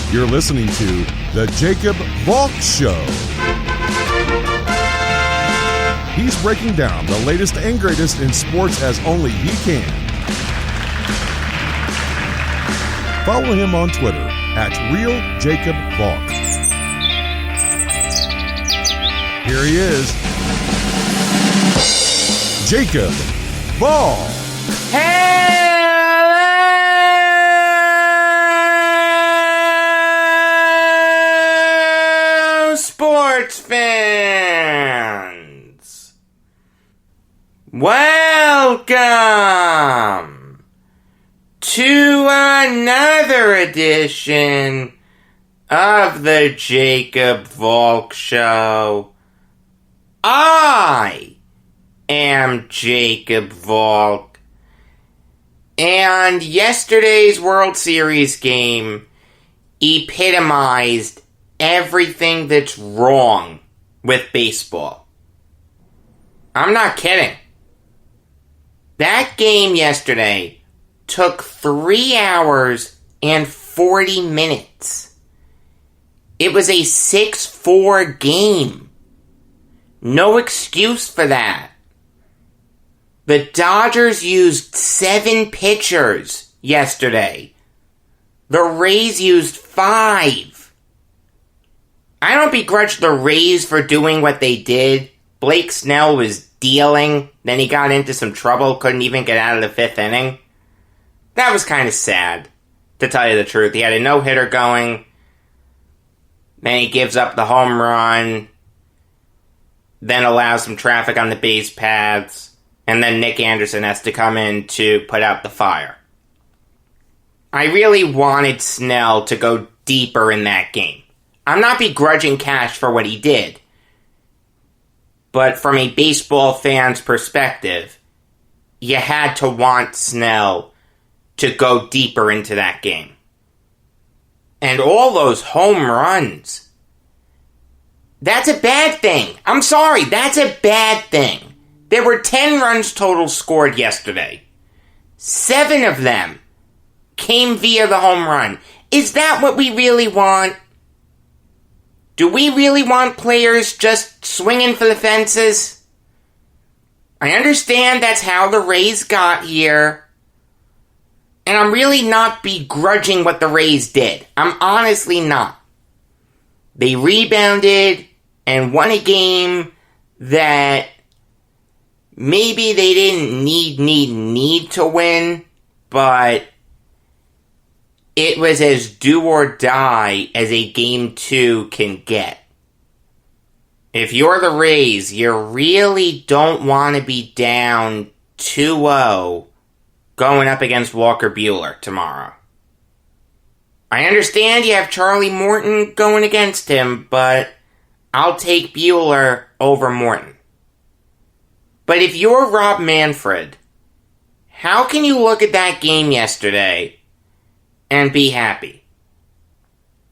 You're listening to The Jacob Valk Show. He's breaking down the latest and greatest in sports as only he can. Follow him on Twitter at RealJacobValk. Here he is, Jacob Valk. Hello, sports fans. Welcome to another edition of the Jacob Valk Show. I am Jacob Valk, and yesterday's World Series game epitomized everything that's wrong with baseball. I'm not kidding. That game yesterday took 3 hours and 40 minutes. It was a 6-4 game. No excuse for that. The Dodgers used 7 pitchers yesterday. The Rays used 5. I don't begrudge the Rays for doing what they did. Blake Snell was dealing, then he got into some trouble, couldn't even get out of the 5th inning. That was kind of sad, to tell you the truth. He had a no-hitter going, then he gives up the home run, then allows some traffic on the base paths, and then Nick Anderson has to come in to put out the fire. I really wanted Snell to go deeper in that game. I'm not begrudging Cash for what he did, but from a baseball fan's perspective, you had to want Snell to go deeper into that game. And all those home runs, that's a bad thing. I'm sorry, that's a bad thing. There were 10 runs total scored yesterday. 7 of them came via the home run. Is that what we really want? Do we really want players just swinging for the fences? I understand that's how the Rays got here. And I'm really not begrudging what the Rays did. I'm honestly not. They rebounded and won a game that maybe they didn't need to win, but it was as do or die as a Game 2 can get. If you're the Rays, you really don't want to be down 2-0 going up against Walker Buehler tomorrow. I understand you have Charlie Morton going against him, but I'll take Buehler over Morton. But if you're Rob Manfred, how can you look at that game yesterday and be happy?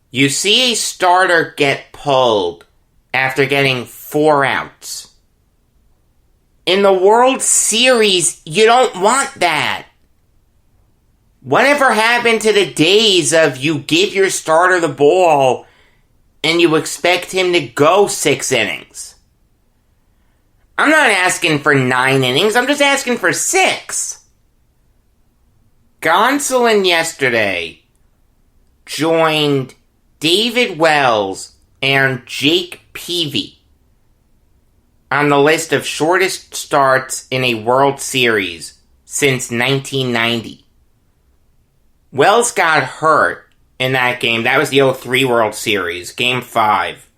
You see a starter get pulled after getting 4 outs. In the World Series, you don't want that. Whatever happened to the days of you give your starter the ball and you expect him to go 6 innings? I'm not asking for 9 innings, I'm just asking for 6. Gonsolin yesterday joined David Wells and Jake Peavy on the list of shortest starts in a World Series since 1990. Wells got hurt in that game. That was the 2003 World Series, Game 5.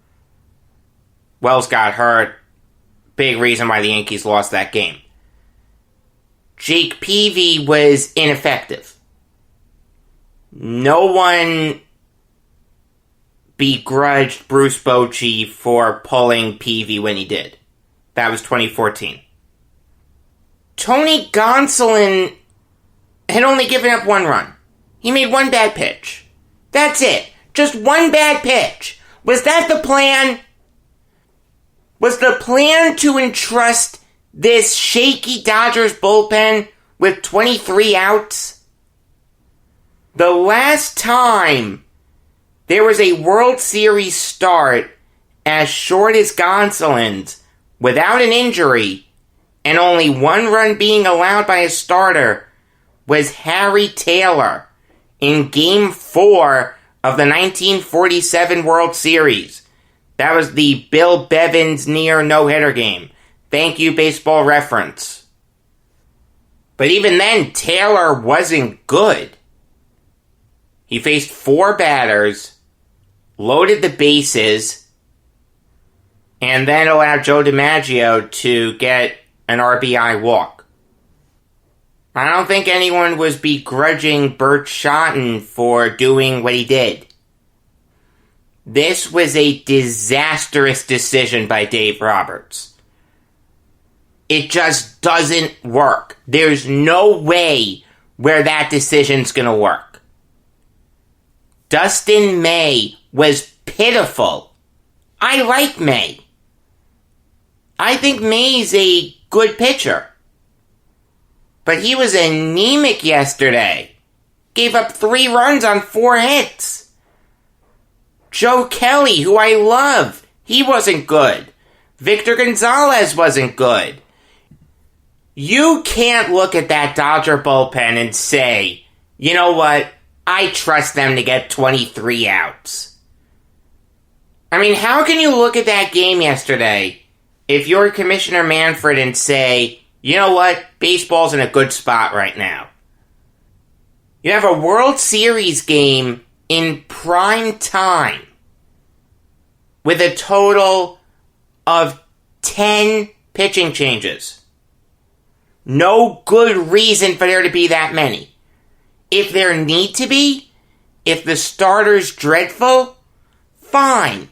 Wells got hurt. Big reason why the Yankees lost that game. Jake Peavy was ineffective. No one begrudged Bruce Bochy for pulling Peavy when he did. That was 2014. Tony Gonsolin had only given up 1 run. He made 1 bad pitch. That's it. Just 1 bad pitch. Was that the plan? Was the plan to entrust this shaky Dodgers bullpen with 23 outs? The last time There was a World Series start as short as Gonsolin's without an injury, and only one run being allowed by a starter was Harry Taylor in Game 4 of the 1947 World Series. That was the Bill Bevins near no-hitter game. Thank you, Baseball Reference. But even then, Taylor wasn't good. He faced 4 batters, loaded the bases, and then allowed Joe DiMaggio to get an RBI walk. I don't think anyone was begrudging Bert Schotten for doing what he did. This was a disastrous decision by Dave Roberts. It just doesn't work. There's no way where that decision's gonna work. Dustin May was pitiful. I like May. I think May's a good pitcher. But he was anemic yesterday. Gave up 3 runs on 4 hits. Joe Kelly, who I love, he wasn't good. Victor Gonzalez wasn't good. You can't look at that Dodger bullpen and say, you know what, I trust them to get 23 outs. I mean, how can you look at that game yesterday if you're Commissioner Manfred and say, you know what, baseball's in a good spot right now? You have a World Series game in prime time with a total of 10 pitching changes. No good reason for there to be that many. If there need to be, if the starter's dreadful, fine.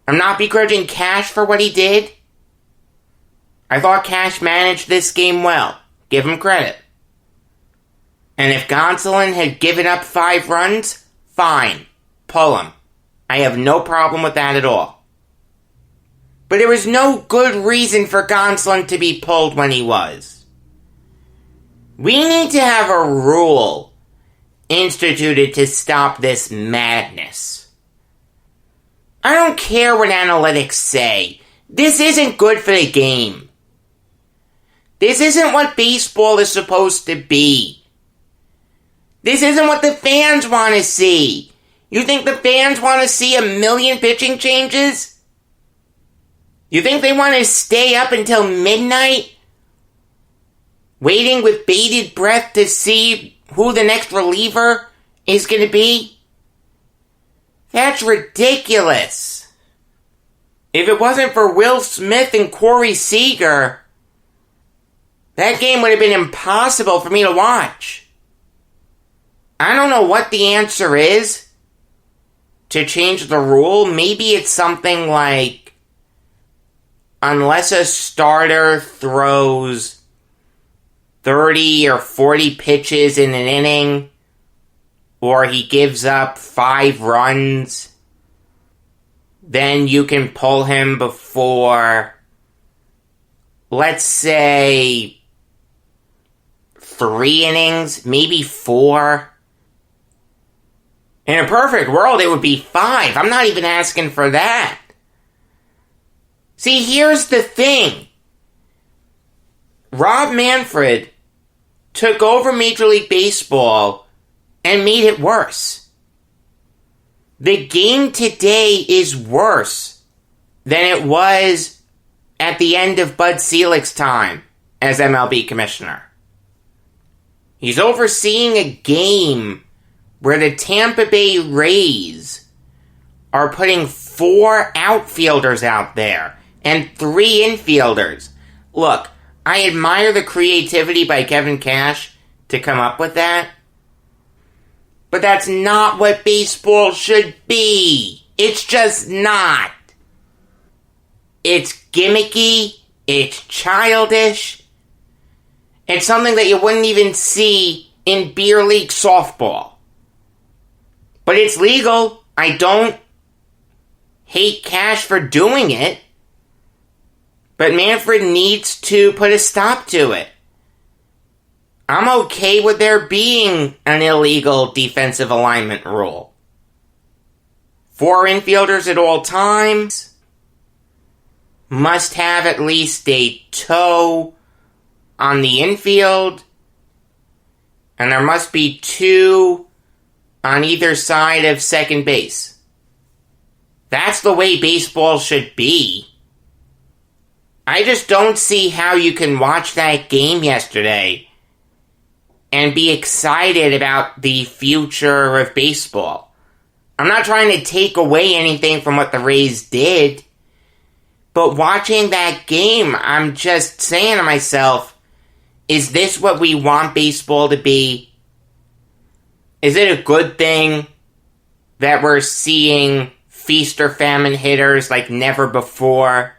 I'm not begrudging Cash for what he did. I thought Cash managed this game well. Give him credit. And if Gonsolin had given up 5 runs, fine. Pull him. I have no problem with that at all. But there was no good reason for Gonsolin to be pulled when he was. We need to have a rule instituted to stop this madness. I don't care what analytics say. This isn't good for the game. This isn't what baseball is supposed to be. This isn't what the fans want to see. You think the fans want to see 1 million pitching changes? You think they want to stay up until midnight, waiting with bated breath to see who the next reliever is going to be? That's ridiculous. If it wasn't for Will Smith and Corey Seager, that game would have been impossible for me to watch. I don't know what the answer is to change the rule. Maybe it's something like, unless a starter throws 30 or 40 pitches in an inning, or he gives up 5 runs, then you can pull him before, let's say, 3 innings, maybe 4. In a perfect world, it would be 5. I'm not even asking for that. See, here's the thing. Rob Manfred took over Major League Baseball and made it worse. The game today is worse than it was at the end of Bud Selig's time as MLB commissioner. He's overseeing a game where the Tampa Bay Rays are putting 4 outfielders out there and 3 infielders. Look, I admire the creativity by Kevin Cash to come up with that. But that's not what baseball should be. It's just not. It's gimmicky. It's childish. It's something that you wouldn't even see in beer league softball. But it's legal. I don't hate Cash for doing it. But Manfred needs to put a stop to it. I'm okay with there being an illegal defensive alignment rule. 4 infielders at all times. Must have at least a toe on the infield. And there must be 2 on either side of second base. That's the way baseball should be. I just don't see how you can watch that game yesterday and be excited about the future of baseball. I'm not trying to take away anything from what the Rays did, but watching that game, I'm just saying to myself, is this what we want baseball to be? Is it a good thing that we're seeing feast or famine hitters like never before?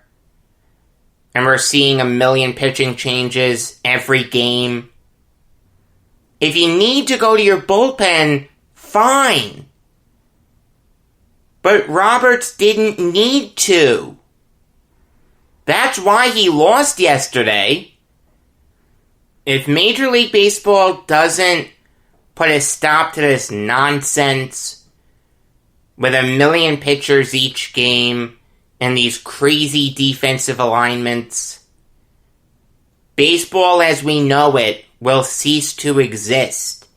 And we're seeing a million pitching changes every game? If you need to go to your bullpen, fine. But Roberts didn't need to. That's why he lost yesterday. If Major League Baseball doesn't put a stop to this nonsense with a million pitchers each game and these crazy defensive alignments, baseball as we know it will cease to exist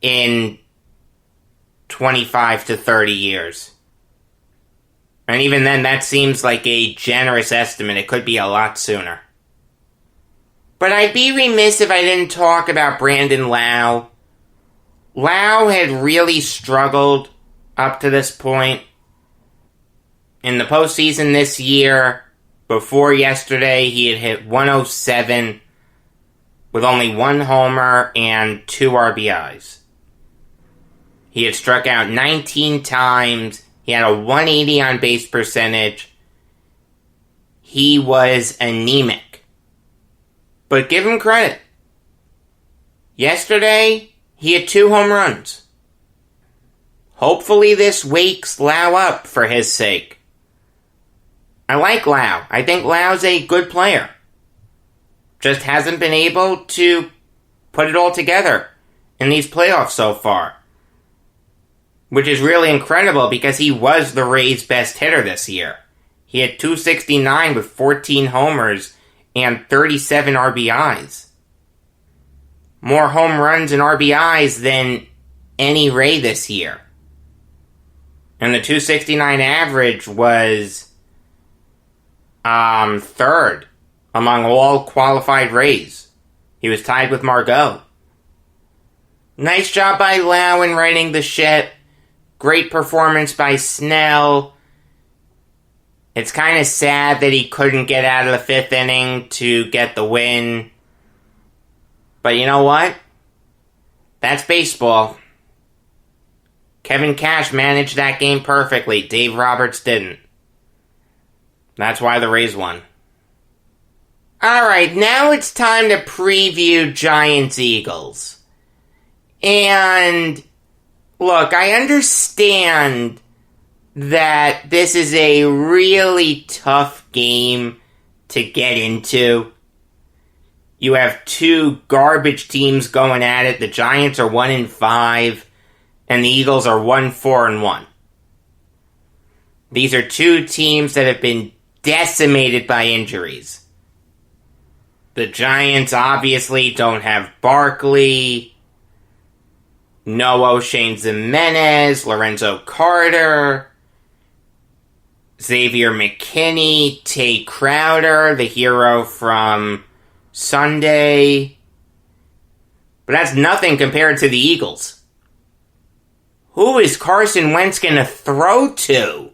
in 25 to 30 years. And even then, that seems like a generous estimate. It could be a lot sooner. But I'd be remiss if I didn't talk about Brandon Lau. Lau had really struggled up to this point. In the postseason this year, before yesterday, he had hit 107 with only 1 homer and 2 RBIs. He had struck out 19 times. He had a 180 on base percentage. He was anemic. But give him credit. Yesterday, he had 2 home runs. Hopefully this wakes Lau up for his sake. I like Lau. I think Lau's a good player. Just hasn't been able to put it all together in these playoffs so far. Which is really incredible because he was the Rays' best hitter this year. He had 269 with 14 homers and 37 RBIs. More home runs and RBIs than any Ray this year. And the 269 average was third among all qualified Rays. He was tied with Margot. Nice job by Lau in righting the ship. Great performance by Snell. It's kind of sad that he couldn't get out of the 5th inning to get the win. But you know what? That's baseball. Kevin Cash managed that game perfectly. Dave Roberts didn't. That's why the Rays won. Alright, now it's time to preview Giants-Eagles. And look, I understand that this is a really tough game to get into. You have 2 garbage teams going at it. The Giants are 1-5, and the Eagles are 1-4-1. These are 2 teams that have been decimated by injuries. The Giants obviously don't have Barkley, no O'Shane Ximenez, Lorenzo Carter, Xavier McKinney, Tay Crowder, the hero from Sunday. But that's nothing compared to the Eagles. Who is Carson Wentz going to throw to?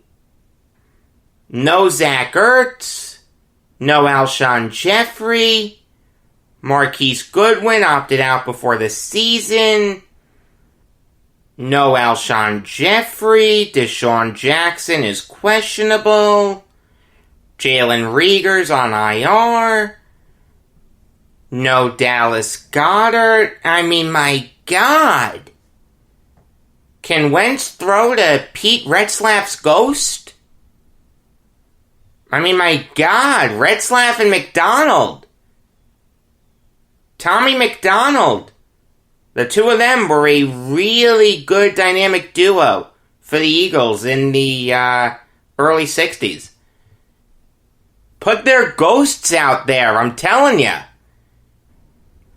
No Zach Ertz, no Alshon Jeffrey, Marquise Goodwin opted out before the season, no Alshon Jeffrey, Deshaun Jackson is questionable, Jalen Reagor's on IR, no Dallas Goedert. I mean, my God. Can Wentz throw to Pete Retzlaff's ghost? I mean, my God, Retzlaff and McDonald. Tommy McDonald. The 2 of them were a really good dynamic duo. for the Eagles in the early 60s. Put their ghosts out there, I'm telling you.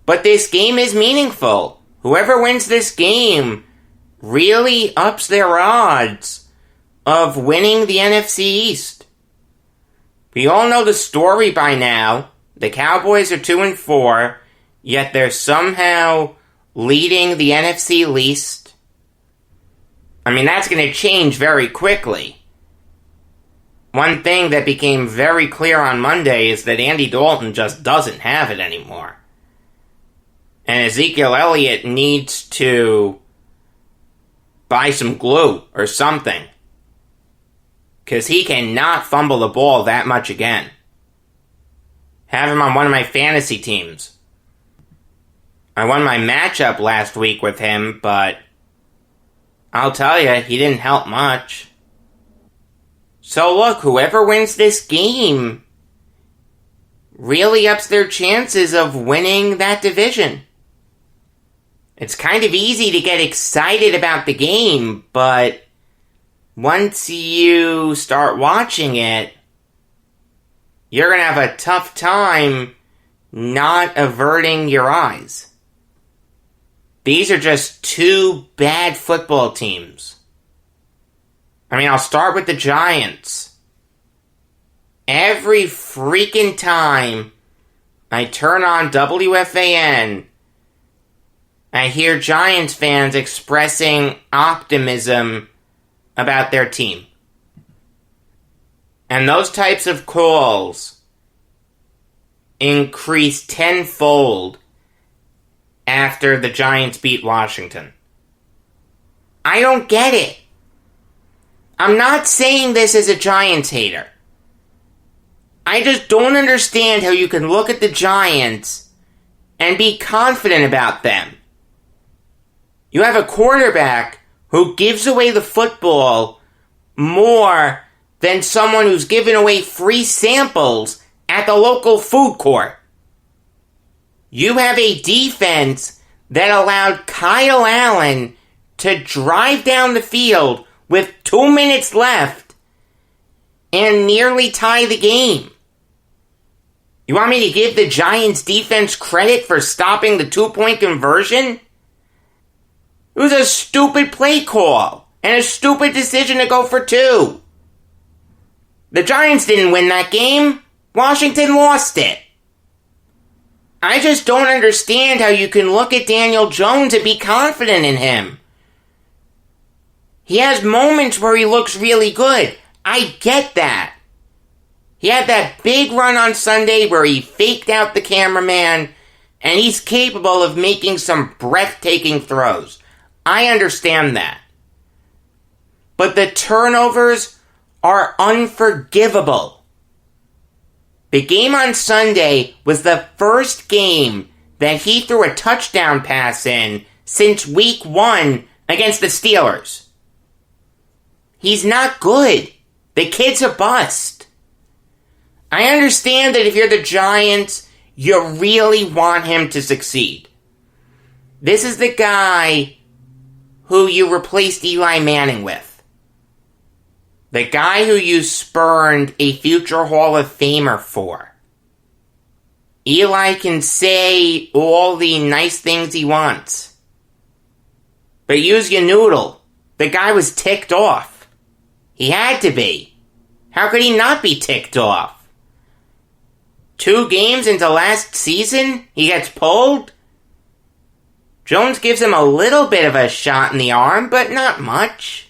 But this game is meaningful. Whoever wins this game really ups their odds of winning the NFC East. We all know the story by now. The Cowboys are 2-4, yet they're somehow leading the NFC least. I mean, that's going to change very quickly. One thing that became very clear on Monday is that Andy Dalton just doesn't have it anymore. And Ezekiel Elliott needs to buy some glue or something. Because he cannot fumble the ball that much again. Have him on one of my fantasy teams. I won my matchup last week with him, but I'll tell you, he didn't help much. So look, whoever wins this game really ups their chances of winning that division. It's kind of easy to get excited about the game, but once you start watching it, you're going to have a tough time not averting your eyes. These are just two bad football teams. I mean, I'll start with the Giants. Every freaking time I turn on WFAN, I hear Giants fans expressing optimism about their team. And those types of calls increased tenfold after the Giants beat Washington. I don't get it. I'm not saying this as a Giants hater. I just don't understand how you can look at the Giants and be confident about them. You have a quarterback who gives away the football more than someone who's giving away free samples at the local food court. You have a defense that allowed Kyle Allen to drive down the field with 2 minutes left and nearly tie the game. You want me to give the Giants defense credit for stopping the 2-point conversion? It was a stupid play call and a stupid decision to go for 2. The Giants didn't win that game. Washington lost it. I just don't understand how you can look at Daniel Jones and be confident in him. He has moments where he looks really good. I get that. He had that big run on Sunday where he faked out the cameraman, and he's capable of making some breathtaking throws. I understand that. But the turnovers are unforgivable. The game on Sunday was the first game that he threw a touchdown pass in since week 1 against the Steelers. He's not good. The kid's a bust. I understand that if you're the Giants, you really want him to succeed. This is the guy who you replaced Eli Manning with. The guy who you spurned a future Hall of Famer for. Eli can say all the nice things he wants. But use your noodle. The guy was ticked off. He had to be. How could he not be ticked off? 2 games into last season, he gets pulled? Jones gives him a little bit of a shot in the arm, but not much.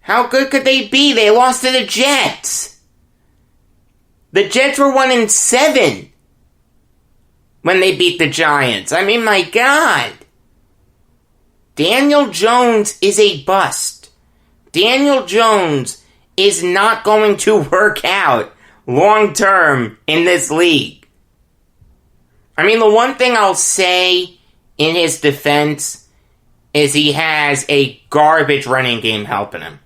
How good could they be? They lost to the Jets. The Jets were 1-7 when they beat the Giants. I mean, my God. Daniel Jones is a bust. Daniel Jones is not going to work out long term in this league. I mean, the one thing I'll say in his defense is he has a garbage running game helping him.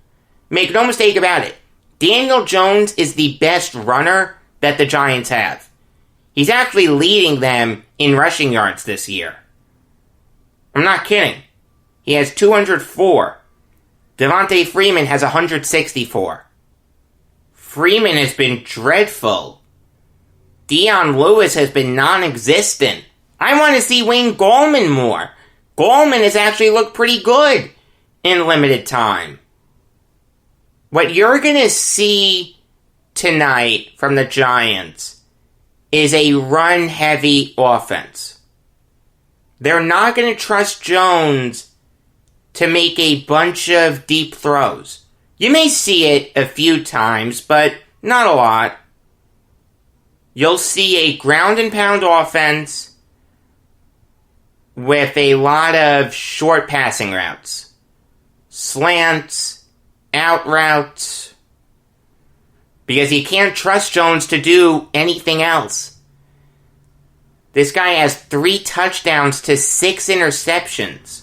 Make no mistake about it. Daniel Jones is the best runner that the Giants have. He's actually leading them in rushing yards this year. I'm not kidding. He has 204. Devontae Freeman has 164. Freeman has been dreadful. Dion Lewis has been non-existent. I want to see Wayne Gallman more. Gallman has actually looked pretty good in limited time. What you're going to see tonight from the Giants is a run-heavy offense. They're not going to trust Jones to make a bunch of deep throws. You may see it a few times, but not a lot. You'll see a ground and pound offense with a lot of short passing routes. Slants, out routes. Because you can't trust Jones to do anything else. This guy has 3 touchdowns to 6 interceptions.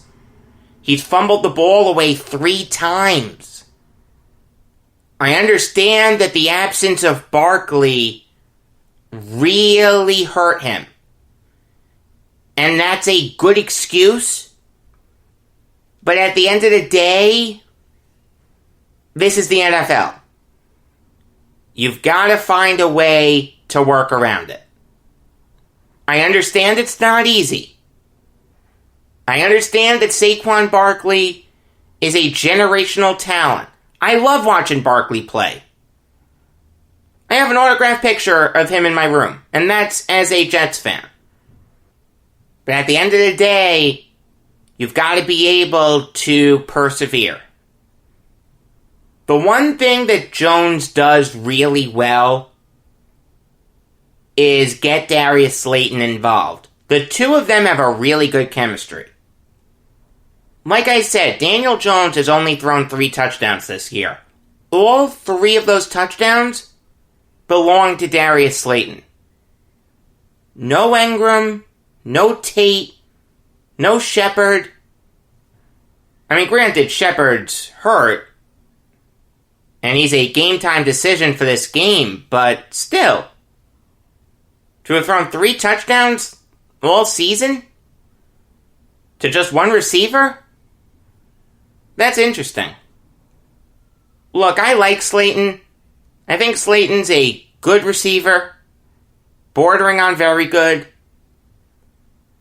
He's fumbled the ball away 3 times. I understand that the absence of Barkley really hurt him. And that's a good excuse. But at the end of the day, this is the NFL. You've got to find a way to work around it. I understand it's not easy. I understand that Saquon Barkley is a generational talent. I love watching Barkley play. I have an autographed picture of him in my room, and that's as a Jets fan. But at the end of the day, you've got to be able to persevere. The one thing that Jones does really well is get Darius Slayton involved. The two of them have a really good chemistry. Like I said, Daniel Jones has only thrown 3 touchdowns this year. All 3 of those touchdowns belong to Darius Slayton. No Engram, no Tate, no Shepard. I mean, granted, Shepard's hurt, and he's a game-time decision for this game, but still. To have thrown 3 touchdowns all season? To just one receiver? That's interesting. Look, I like Slayton. I think Slayton's a good receiver. Bordering on very good.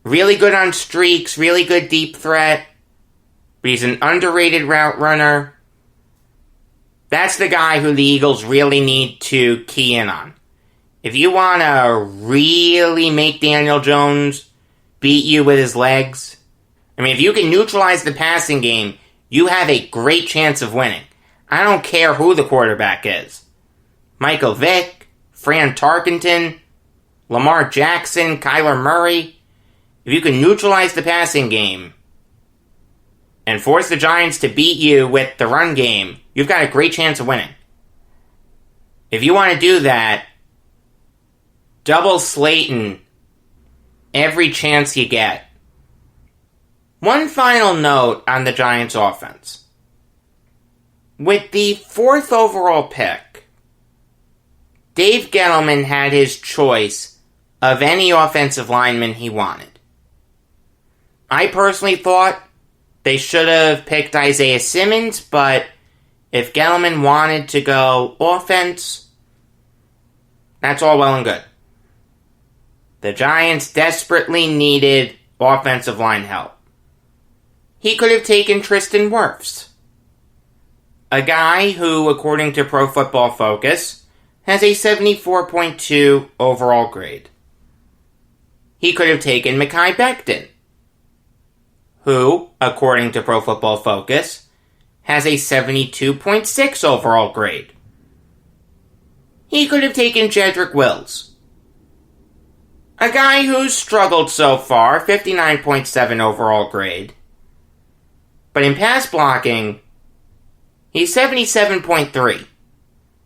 Really good on streaks. Really good deep threat. But he's an underrated route runner. That's the guy who the Eagles really need to key in on. If you want to really make Daniel Jones beat you with his legs, I mean, if you can neutralize the passing game, you have a great chance of winning. I don't care who the quarterback is. Michael Vick, Fran Tarkenton, Lamar Jackson, Kyler Murray. If you can neutralize the passing game and force the Giants to beat you with the run game, you've got a great chance of winning. If you want to do that, double Slayton every chance you get. One final note on the Giants' offense. With the 4th overall pick, Dave Gettleman had his choice of any offensive lineman he wanted. I personally thought they should have picked Isaiah Simmons, but if Gettleman wanted to go offense, that's all well and good. The Giants desperately needed offensive line help. He could have taken Tristan Wirfs, a guy who, according to Pro Football Focus, has a 74.2 overall grade. He could have taken Mekhi Becton, who, according to Pro Football Focus, has a 72.6 overall grade. He could have taken Jedrick Wills, a guy who's struggled so far, 59.7 overall grade. But in pass blocking, he's 77.3.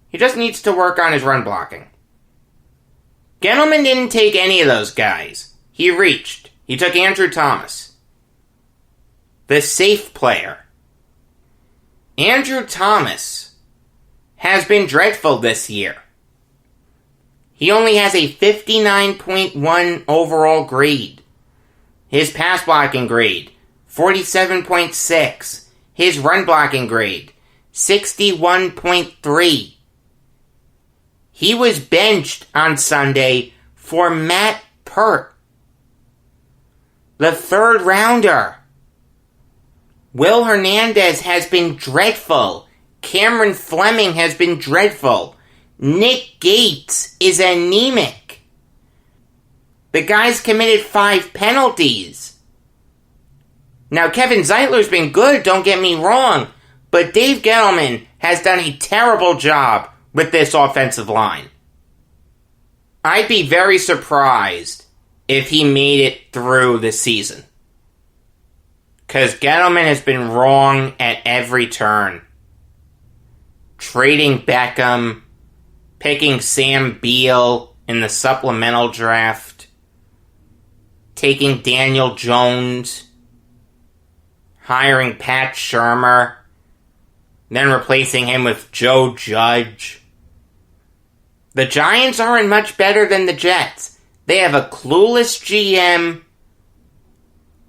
He just needs to work on his run blocking. Gettleman didn't take any of those guys. He reached. He took Andrew Thomas, the safe player. Andrew Thomas has been dreadful this year. He only has a 59.1 overall grade. His pass blocking grade, 47.6. his run blocking grade, 61.3. He was benched on Sunday for Matt Pert, the third rounder. Will Hernandez has been dreadful. Cameron Fleming has been dreadful. Nick Gates is anemic. The guy's committed 5 penalties. Now, Kevin Zeitler's been good, don't get me wrong, but Dave Gettleman has done a terrible job with this offensive line. I'd be very surprised if he made it through the season. Because Gettleman has been wrong at every turn. Trading Beckham, picking Sam Beal in the supplemental draft, taking Daniel Jones, hiring Pat Shurmur, then replacing him with Joe Judge. The Giants aren't much better than the Jets. They have a clueless GM,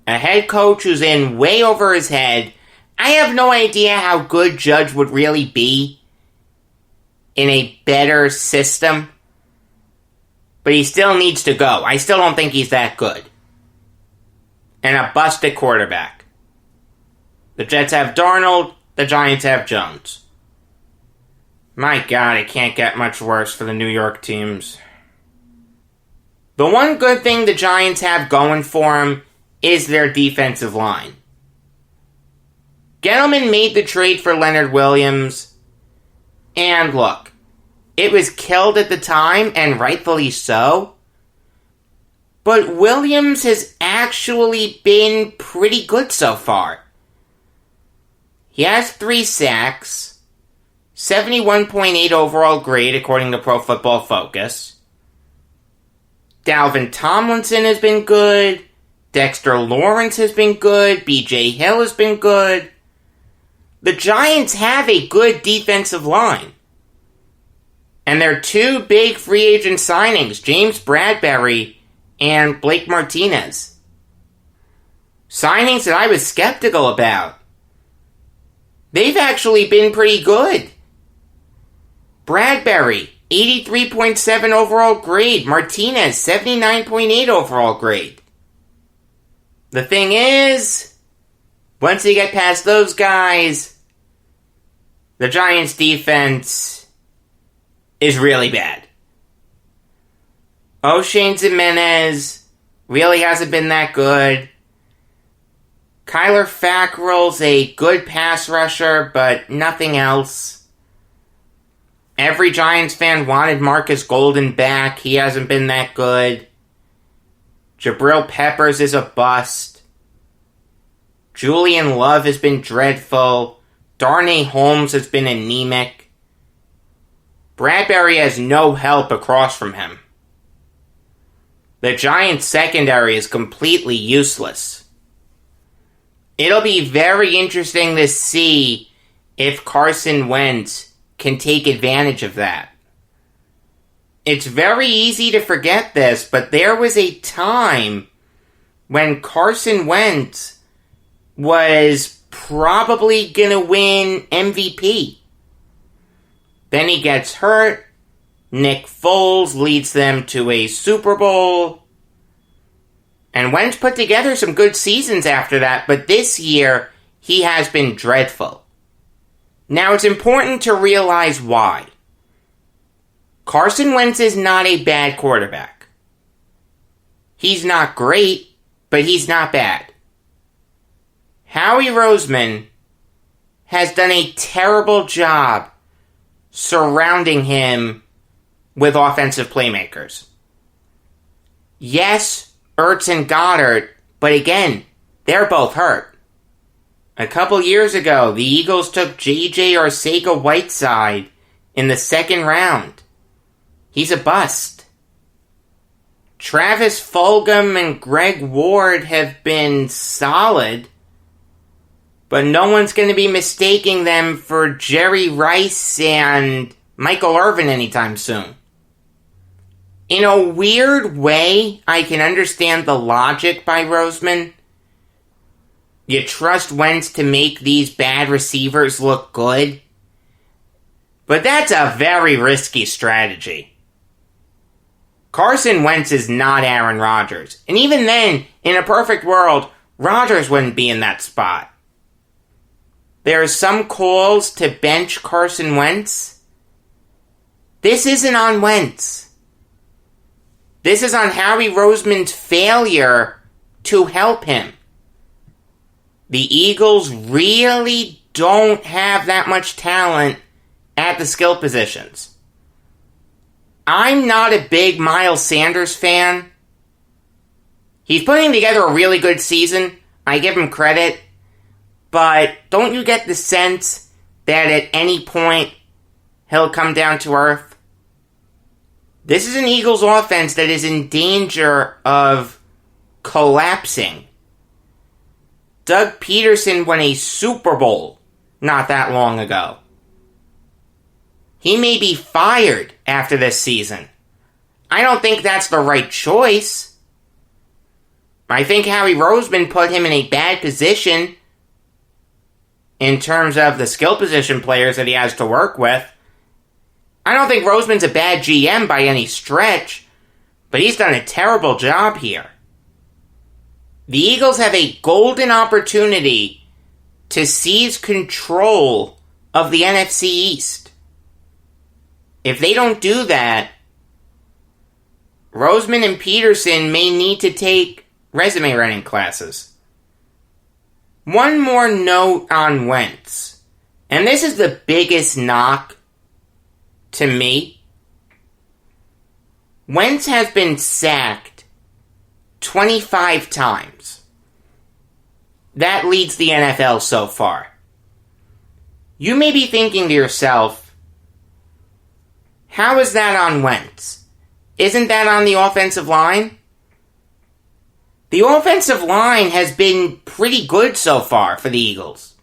a head coach who's in way over his head. I have no idea how good Judge would really be in a better system, but he still needs to go. I still don't think he's that good. And a busted quarterback. The Jets have Darnold, the Giants have Jones. My God, it can't get much worse for the New York teams. The one good thing the Giants have going for them is their defensive line. Gettleman made the trade for Leonard Williams, and look, it was killed at the time, and rightfully so, but Williams has actually been pretty good so far. He has 3 sacks, 71.8 overall grade according to Pro Football Focus. Dalvin Tomlinson has been good. Dexter Lawrence has been good. B.J. Hill has been good. The Giants have a good defensive line. And their 2 big free agent signings, James Bradbury and Blake Martinez. Signings that I was skeptical about. They've actually been pretty good. Bradbury, 83.7 overall grade. Martinez, 79.8 overall grade. The thing is, once you get past those guys, the Giants' defense is really bad. O'Shane Jimenez really hasn't been that good. Kyler Fackrell's a good pass rusher, but nothing else. Every Giants fan wanted Marcus Golden back. He hasn't been that good. Jabril Peppers is a bust. Julian Love has been dreadful. Darnay Holmes has been anemic. Bradbury has no help across from him. The Giants' secondary is completely useless. It'll be very interesting to see if Carson Wentz can take advantage of that. It's very easy to forget this, but there was a time when Carson Wentz was probably gonna win MVP. Then he gets hurt. Nick Foles leads them to a Super Bowl. And Wentz put together some good seasons after that, but this year, he has been dreadful. Now, it's important to realize why. Carson Wentz is not a bad quarterback. He's not great, but he's not bad. Howie Roseman has done a terrible job surrounding him with offensive playmakers. Yes, Ertz and Goddard, but again, they're both hurt. A couple years ago, the Eagles took J.J. Arcega-Whiteside in the 2nd round. He's a bust. Travis Fulgham and Greg Ward have been solid, but no one's going to be mistaking them for Jerry Rice and Michael Irvin anytime soon. In a weird way, I can understand the logic by Roseman. You trust Wentz to make these bad receivers look good? But that's a very risky strategy. Carson Wentz is not Aaron Rodgers. And even then, in a perfect world, Rodgers wouldn't be in that spot. There are some calls to bench Carson Wentz. This isn't on Wentz. This is on Howie Roseman's failure to help him. The Eagles really don't have that much talent at the skill positions. I'm not a big Miles Sanders fan. He's putting together a really good season. I give him credit. But don't you get the sense that at any point he'll come down to earth? This is an Eagles offense that is in danger of collapsing. Doug Peterson won a Super Bowl not that long ago. He may be fired after this season. I don't think that's the right choice. I think Howie Roseman put him in a bad position in terms of the skill position players that he has to work with. I don't think Roseman's a bad GM by any stretch, but he's done a terrible job here. The Eagles have a golden opportunity to seize control of the NFC East. If they don't do that, Roseman and Peterson may need to take resume writing classes. One more note on Wentz, and this is the biggest knock to me. Wentz has been sacked 25 times. That leads the NFL so far. You may be thinking to yourself, how is that on Wentz? Isn't that on the offensive line? The offensive line has been pretty good so far for the Eagles.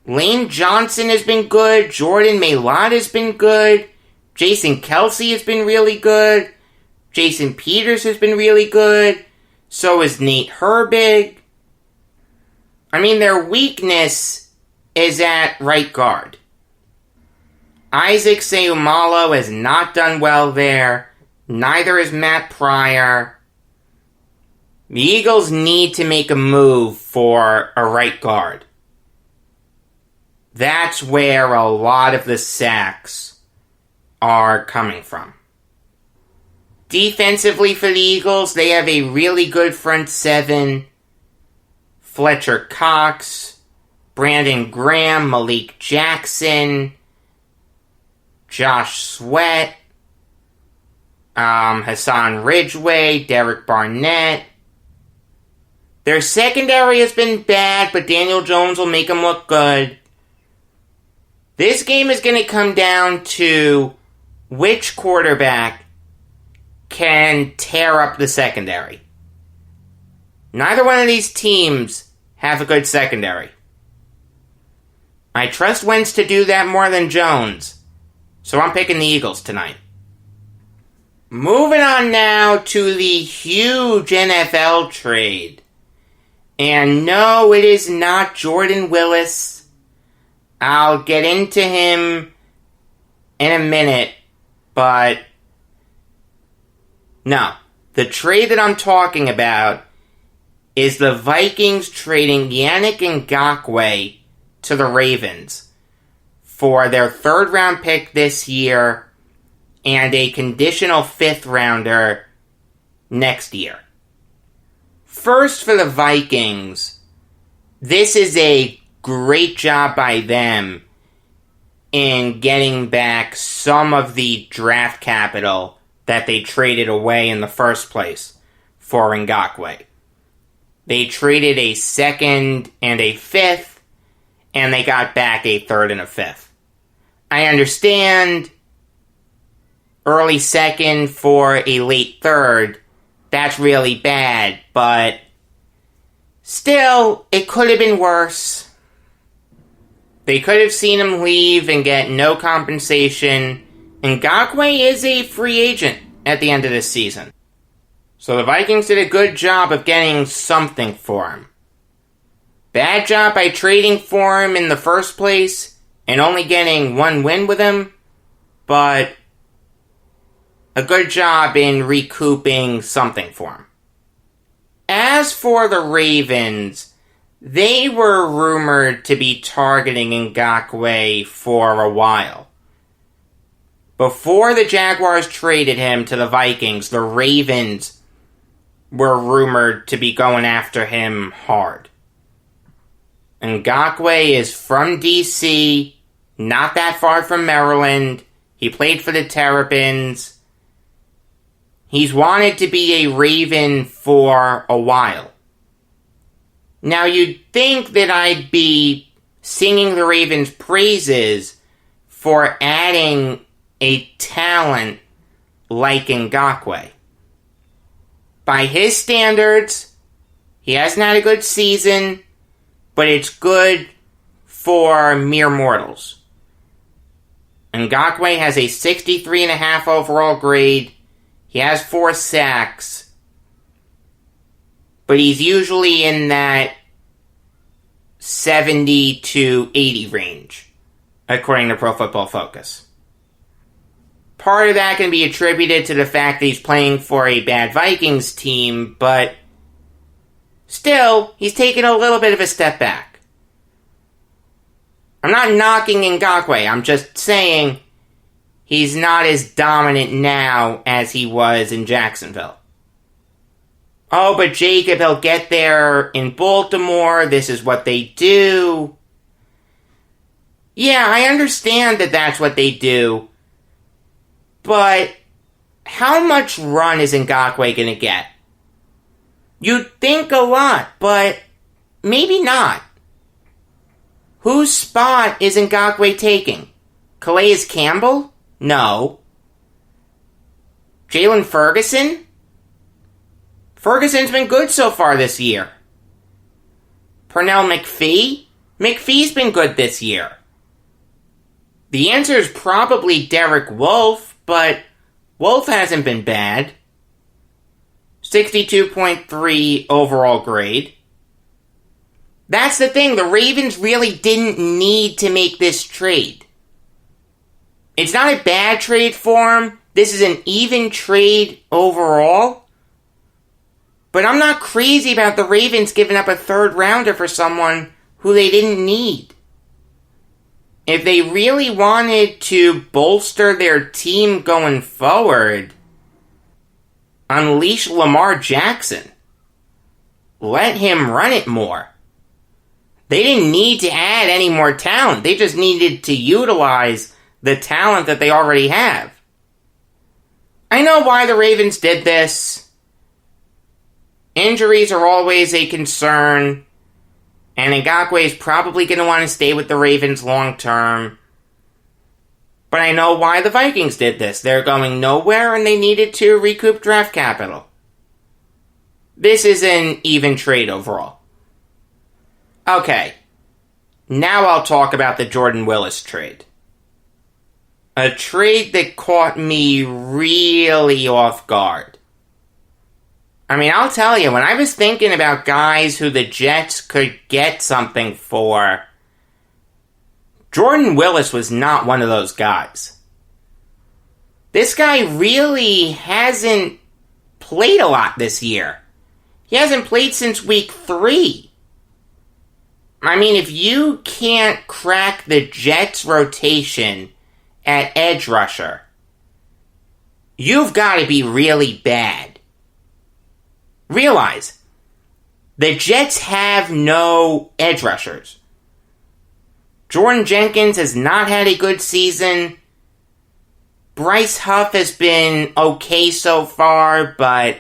Lane Johnson has been good. Jordan Mailata has been good. Jason Kelce has been really good. Jason Peters has been really good. So is Nate Herbig. I mean, their weakness is at right guard. Isaac Seumalo has not done well there. Neither is Matt Pryor. The Eagles need to make a move for a right guard. That's where a lot of the sacks are coming from. Defensively for the Eagles, they have a really good front seven. Fletcher Cox, Brandon Graham, Malik Jackson, Josh Sweat, Hassan Ridgeway, Derek Barnett. Their secondary has been bad, but Daniel Jones will make them look good. This game is going to come down to which quarterback can tear up the secondary. Neither one of these teams have a good secondary. I trust Wentz to do that more than Jones, so I'm picking the Eagles tonight. Moving on now to the huge NFL trade. And no, it is not Jordan Willis. I'll get into him in a minute, but no. The trade that I'm talking about is the Vikings trading Yannick Ngakoue to the Ravens for their third-round pick this year and a conditional fifth-rounder next year. First, for the Vikings, this is a great job by them in getting back some of the draft capital that they traded away in the first place for Ngakoue. They traded a second and a fifth, and they got back a third and a fifth. I understand early second for a late third. That's really bad, but still, it could have been worse. They could have seen him leave and get no compensation. Ngakoue is a free agent at the end of this season. So the Vikings did a good job of getting something for him. Bad job by trading for him in the first place and only getting one win with him, but a good job in recouping something for him. As for the Ravens, they were rumored to be targeting Ngakoue for a while. Before the Jaguars traded him to the Vikings, the Ravens were rumored to be going after him hard. Ngakoue is from D.C., not that far from Maryland. He played for the Terrapins. He's wanted to be a Raven for a while. Now, you'd think that I'd be singing the Ravens' praises for adding a talent like Ngakoue. By his standards, he hasn't had a good season, but it's good for mere mortals. Ngakoue has a 63.5 overall grade. He has 4 sacks. But he's usually in that 70 to 80 range, according to Pro Football Focus. Part of that can be attributed to the fact that he's playing for a bad Vikings team, but still, he's taken a little bit of a step back. I'm not knocking Ngakoue, I'm just saying he's not as dominant now as he was in Jacksonville. Oh, but Jacob, he'll get there in Baltimore, this is what they do. Yeah, I understand that that's what they do, but how much run is Ngakoue going to get? You'd think a lot, but maybe not. Whose spot is Ngakoue taking? Calais Campbell? No. Jalen Ferguson? Ferguson's been good so far this year. Pernell McPhee? McPhee's been good this year. The answer is probably Derek Wolfe, but Wolfe hasn't been bad. 62.3 overall grade. That's the thing, the Ravens really didn't need to make this trade. It's not a bad trade for him. This is an even trade overall. But I'm not crazy about the Ravens giving up a third rounder for someone who they didn't need. If they really wanted to bolster their team going forward, unleash Lamar Jackson. Let him run it more. They didn't need to add any more talent. They just needed to utilize the talent that they already have. I know why the Ravens did this. Injuries are always a concern, and Ngakoue is probably going to want to stay with the Ravens long term. But I know why the Vikings did this. They're going nowhere, and they needed to recoup draft capital. This is an even trade overall. Okay, now I'll talk about the Jordan Willis trade. A trade that caught me really off guard. I mean, I'll tell you, when I was thinking about guys who the Jets could get something for, Jordan Willis was not one of those guys. This guy really hasn't played a lot this year. He hasn't played since week 3. I mean, if you can't crack the Jets' rotation at edge rusher, you've got to be really bad. Realize, the Jets have no edge rushers. Jordan Jenkins has not had a good season. Bryce Huff has been okay so far, but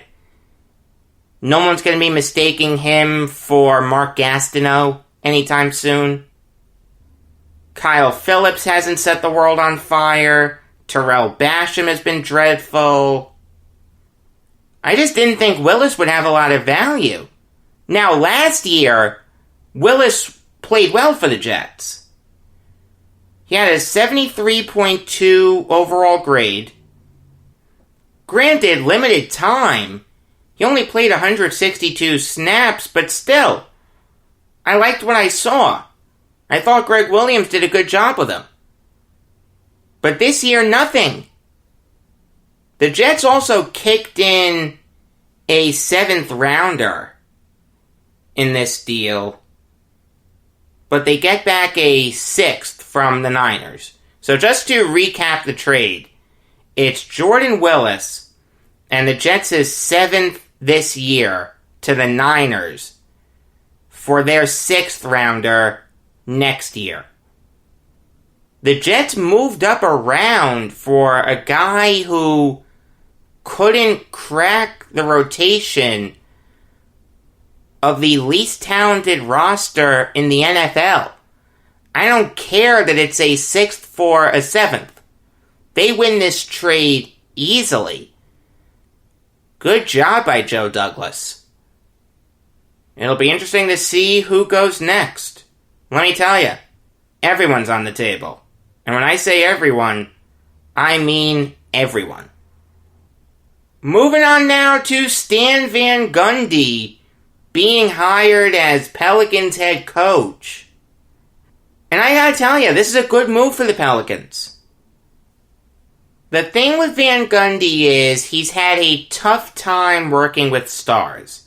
no one's going to be mistaking him for Mark Gastineau anytime soon. Kyle Phillips hasn't set the world on fire. Terrell Basham has been dreadful. I just didn't think Willis would have a lot of value. Now, last year, Willis played well for the Jets. He had a 73.2 overall grade. Granted, limited time. He only played 162 snaps, but still, I liked what I saw. I thought Greg Williams did a good job with him. But this year, nothing. The Jets also kicked in a 7th rounder in this deal, but they get back a 6th from the Niners. So just to recap the trade, it's Jordan Willis and the Jets' 7th this year to the Niners for their 6th rounder next year. The Jets moved up around for a guy who couldn't crack the rotation of the least talented roster in the NFL. I don't care that it's a 6th for a 7th. They win this trade easily. Good job by Joe Douglas. It'll be interesting to see who goes next. Let me tell you, everyone's on the table. And when I say everyone, I mean everyone. Moving on now to Stan Van Gundy being hired as Pelicans head coach. And I gotta tell you, this is a good move for the Pelicans. The thing with Van Gundy is he's had a tough time working with stars.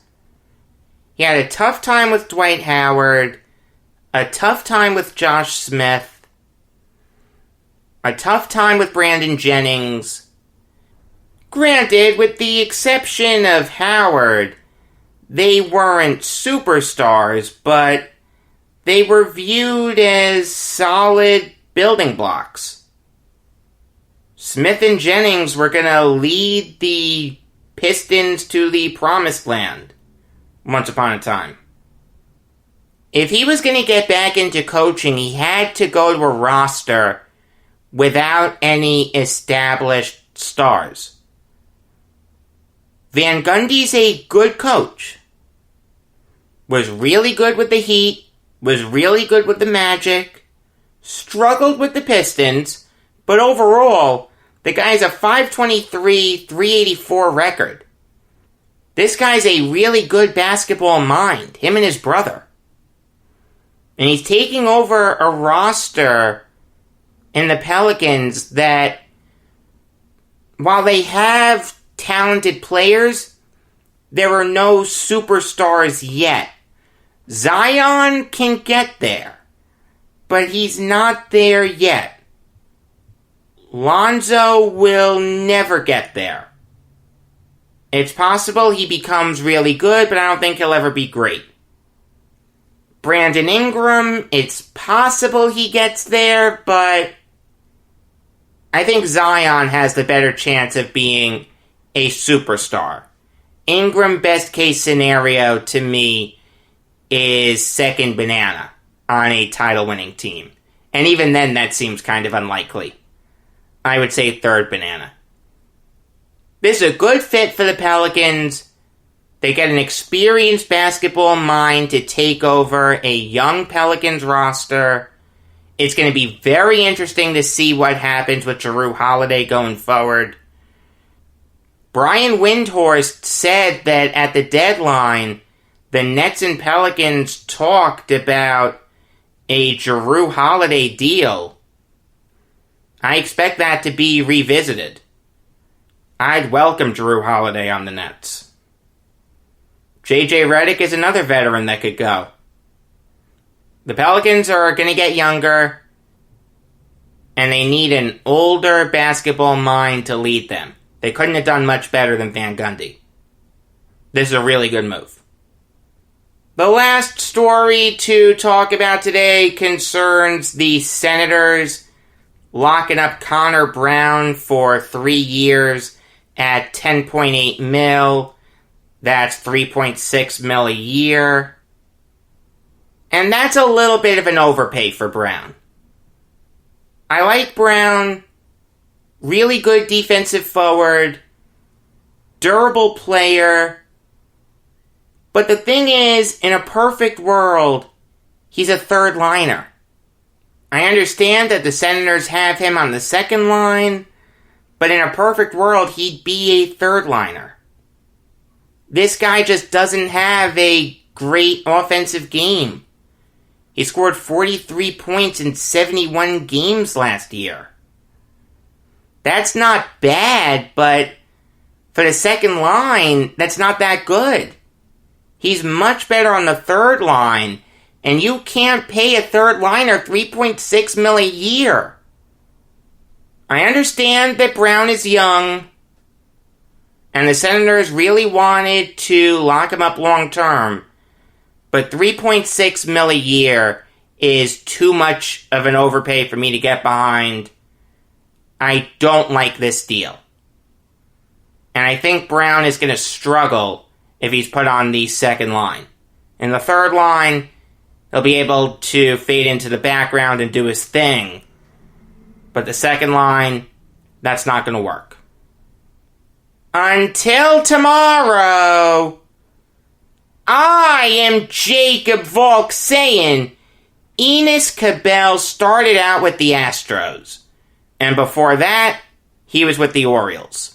He had a tough time with Dwight Howard, a tough time with Josh Smith, a tough time with Brandon Jennings. Granted, with the exception of Howard, they weren't superstars, but they were viewed as solid building blocks. Smith and Jennings were going to lead the Pistons to the promised land once upon a time. If he was going to get back into coaching, he had to go to a roster without any established stars. Van Gundy's a good coach. Was really good with the Heat, was really good with the Magic, struggled with the Pistons, but overall, the guy's a .523, .384 record. This guy's a really good basketball mind, him and his brother. And he's taking over a roster in the Pelicans that, while they have talented players, there are no superstars yet. Zion can get there, but he's not there yet. Lonzo will never get there. It's possible he becomes really good, but I don't think he'll ever be great. Brandon Ingram, it's possible he gets there, but I think Zion has the better chance of being a superstar. Ingram, best case scenario to me, is second banana on a title-winning team. And even then, that seems kind of unlikely. I would say third banana. This is a good fit for the Pelicans. They get an experienced basketball mind to take over a young Pelicans roster. It's going to be very interesting to see what happens with Jrue Holiday going forward. Brian Windhorst said that at the deadline, the Nets and Pelicans talked about a Jrue Holiday deal. I expect that to be revisited. I'd welcome Jrue Holiday on the Nets. JJ Redick is another veteran that could go. The Pelicans are going to get younger, and they need an older basketball mind to lead them. They couldn't have done much better than Van Gundy. This is a really good move. The last story to talk about today concerns the Senators locking up Connor Brown for 3 years at $10.8 million. That's $3.6 million a year. And that's a little bit of an overpay for Brown. I like Brown. Really good defensive forward. Durable player. But the thing is, in a perfect world, he's a third liner. I understand that the Senators have him on the second line, but in a perfect world, he'd be a third liner. This guy just doesn't have a great offensive game. He scored 43 points in 71 games last year. That's not bad, but for the second line, that's not that good. He's much better on the third line, and you can't pay a third liner $3.6 million a year. I understand that Brown is young, and the Senators really wanted to lock him up long term, but $3.6 million a year is too much of an overpay for me to get behind. I don't like this deal. And I think Brown is going to struggle if he's put on the second line. In the third line, he'll be able to fade into the background and do his thing. But the second line, that's not going to work. Until tomorrow, I am Jacob Valk saying Enos Cabell started out with the Astros. And before that, he was with the Orioles.